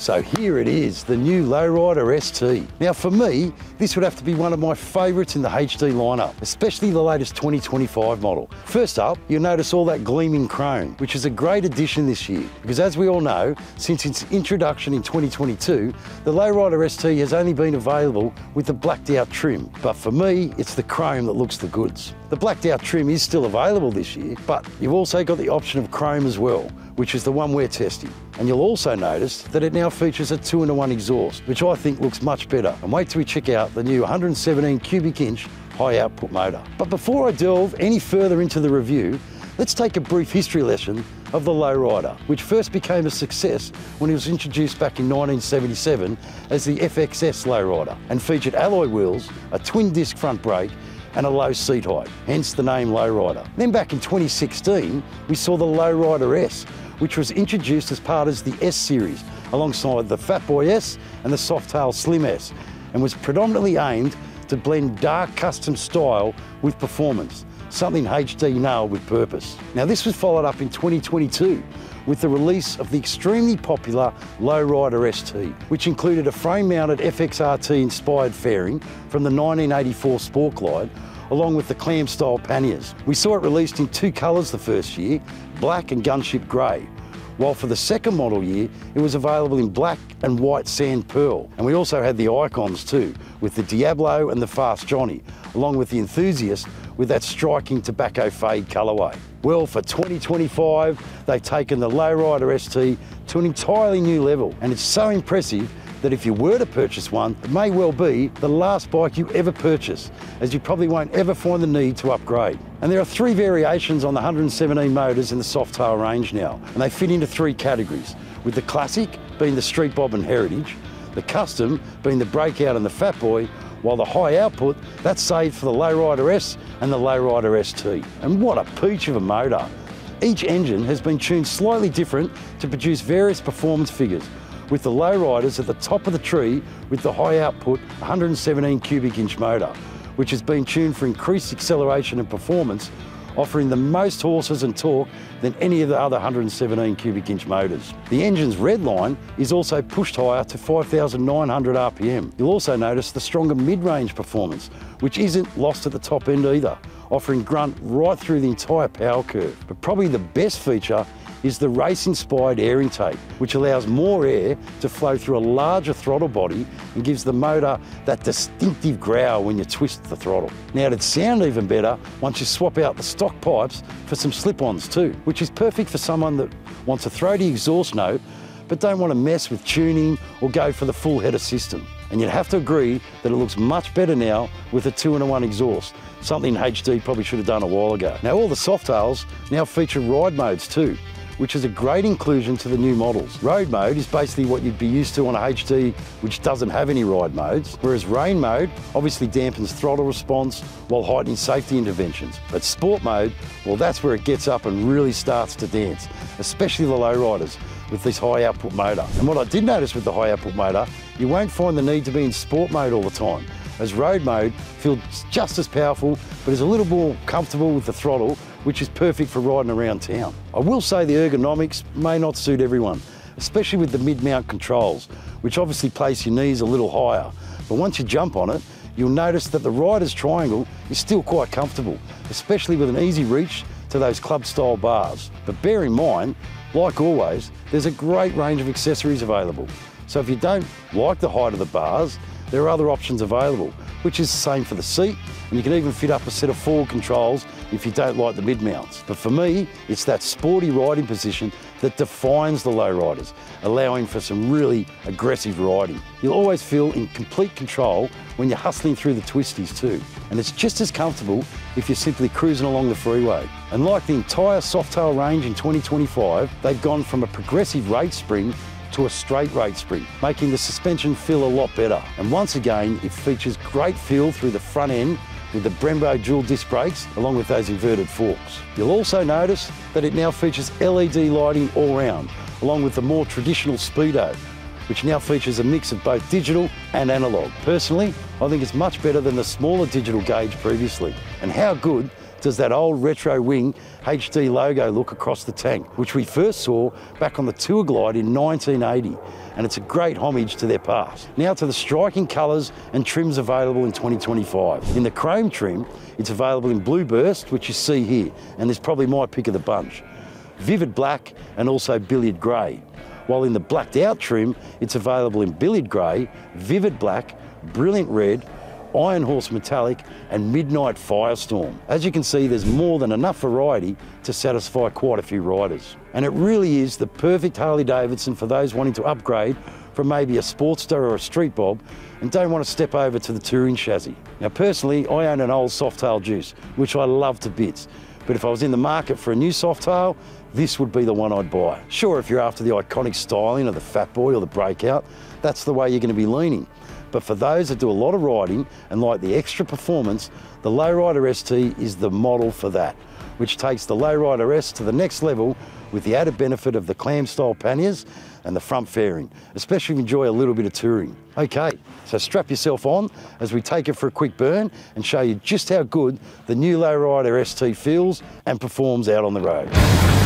So here it is, the new Low Rider ST. Now for me, this would have to be one of my favourites in the HD lineup, especially the latest 2025 model. First up, you'll notice all that gleaming chrome, which is a great addition this year, because as we all know, since its introduction in 2022, the Low Rider ST has only been available with the blacked out trim. But for me, it's the chrome that looks the goods. The blacked out trim is still available this year, but you've also got the option of chrome as well, which is the one we're testing. And you'll also notice that it now features a 2-in-1 exhaust, which I think looks much better. And wait till we check out the new 117 cubic inch high output motor. But before I delve any further into the review, let's take a brief history lesson of the Low Rider, which first became a success when it was introduced back in 1977 as the FXS Low Rider and featured alloy wheels, a twin disc front brake, and a low seat height, hence the name Low Rider. Then back in 2016, we saw the Low Rider S, which was introduced as part of the S series, alongside the Fat Boy S and the Softail Slim S, and was predominantly aimed to blend dark custom style with performance, something HD nailed with purpose. Now this was followed up in 2022 with the release of the extremely popular Low Rider ST, which included a frame-mounted FXRT inspired fairing from the 1984 Sport Glide, along with the clam-style panniers. We saw it released in 2 colours the first year, black and gunship grey, while for the second model year, it was available in black and white sand pearl. And we also had the icons too, with the Diablo and the Fast Johnny, along with the Enthusiast with that striking tobacco fade colourway. Well, for 2025, they've taken the Low Rider ST to an entirely new level, and it's so impressive that if you were to purchase one, it may well be the last bike you ever purchase, as you probably won't ever find the need to upgrade. And there are 3 variations on the 117 motors in the Softail range now, and they fit into 3 categories, with the Classic being the Street Bob and Heritage, the Custom being the Breakout and the Fat Boy, while the high output, that's saved for the Low Rider S and the Low Rider ST. And what a peach of a motor. Each engine has been tuned slightly different to produce various performance figures, with the Low Riders at the top of the tree with the high output 117 cubic inch motor, which has been tuned for increased acceleration and performance, offering the most horses and torque than any of the other 117 cubic inch motors. The engine's redline is also pushed higher to 5,900 RPM. You'll also notice the stronger mid-range performance, which isn't lost at the top end either, offering grunt right through the entire power curve. But probably the best feature is the race-inspired air intake, which allows more air to flow through a larger throttle body and gives the motor that distinctive growl when you twist the throttle. Now it'd sound even better once you swap out the stock pipes for some slip-ons too, which is perfect for someone that wants a throaty exhaust note but don't want to mess with tuning or go for the full header system. And you'd have to agree that it looks much better now with a 2-in-1 exhaust, something HD probably should have done a while ago. Now all the Softails now feature ride modes too, which is a great inclusion to the new models. Road mode is basically what you'd be used to on a HD which doesn't have any ride modes, whereas rain mode obviously dampens throttle response while heightening safety interventions. But sport mode, well, that's where it gets up and really starts to dance, especially the Low Riders with this high output motor. And what I did notice with the high output motor, you won't find the need to be in sport mode all the time, as road mode feels just as powerful but is a little more comfortable with the throttle, which is perfect for riding around town. I will say the ergonomics may not suit everyone, especially with the mid-mount controls, which obviously place your knees a little higher. But once you jump on it, you'll notice that the rider's triangle is still quite comfortable, especially with an easy reach to those club-style bars. But bear in mind, like always, there's a great range of accessories available. So if you don't like the height of the bars, there are other options available, which is the same for the seat, and you can even fit up a set of forward controls if you don't like the mid-mounts. But for me, it's that sporty riding position that defines the Low Riders, allowing for some really aggressive riding. You'll always feel in complete control when you're hustling through the twisties too, and it's just as comfortable if you're simply cruising along the freeway. And like the entire Softail range in 2025, they've gone from a progressive rate spring to a straight rate spring, making the suspension feel a lot better. And once again, it features great feel through the front end with the Brembo dual disc brakes along with those inverted forks. You'll also notice that it now features LED lighting all round, along with the more traditional Speedo, which now features a mix of both digital and analog. Personally, I think it's much better than the smaller digital gauge previously. And how good does that old retro wing HD logo look across the tank, which we first saw back on the Tour Glide in 1980, and it's a great homage to their past. Now to the striking colours and trims available in 2025. In the chrome trim, it's available in Blue Burst, which you see here, and there's probably my pick of the bunch, Vivid Black and also Billiard Grey. While in the blacked out trim, it's available in Billiard Grey, Vivid Black, Brilliant Red, Iron Horse Metallic and Midnight Firestorm. As you can see, there's more than enough variety to satisfy quite a few riders. And it really is the perfect Harley-Davidson for those wanting to upgrade from maybe a Sportster or a Street Bob and don't want to step over to the touring chassis. Now personally, I own an old Softail Juice, which I love to bits. But if I was in the market for a new Softail, this would be the one I'd buy. Sure, if you're after the iconic styling of the Fat Boy or the Breakout, that's the way you're going to be leaning. But for those that do a lot of riding and like the extra performance, the Lowrider ST is the model for that, which takes the Lowrider S to the next level with the added benefit of the clam style panniers and the front fairing, especially if you enjoy a little bit of touring. Okay, so strap yourself on as we take it for a quick burn and show you just how good the new Lowrider ST feels and performs out on the road.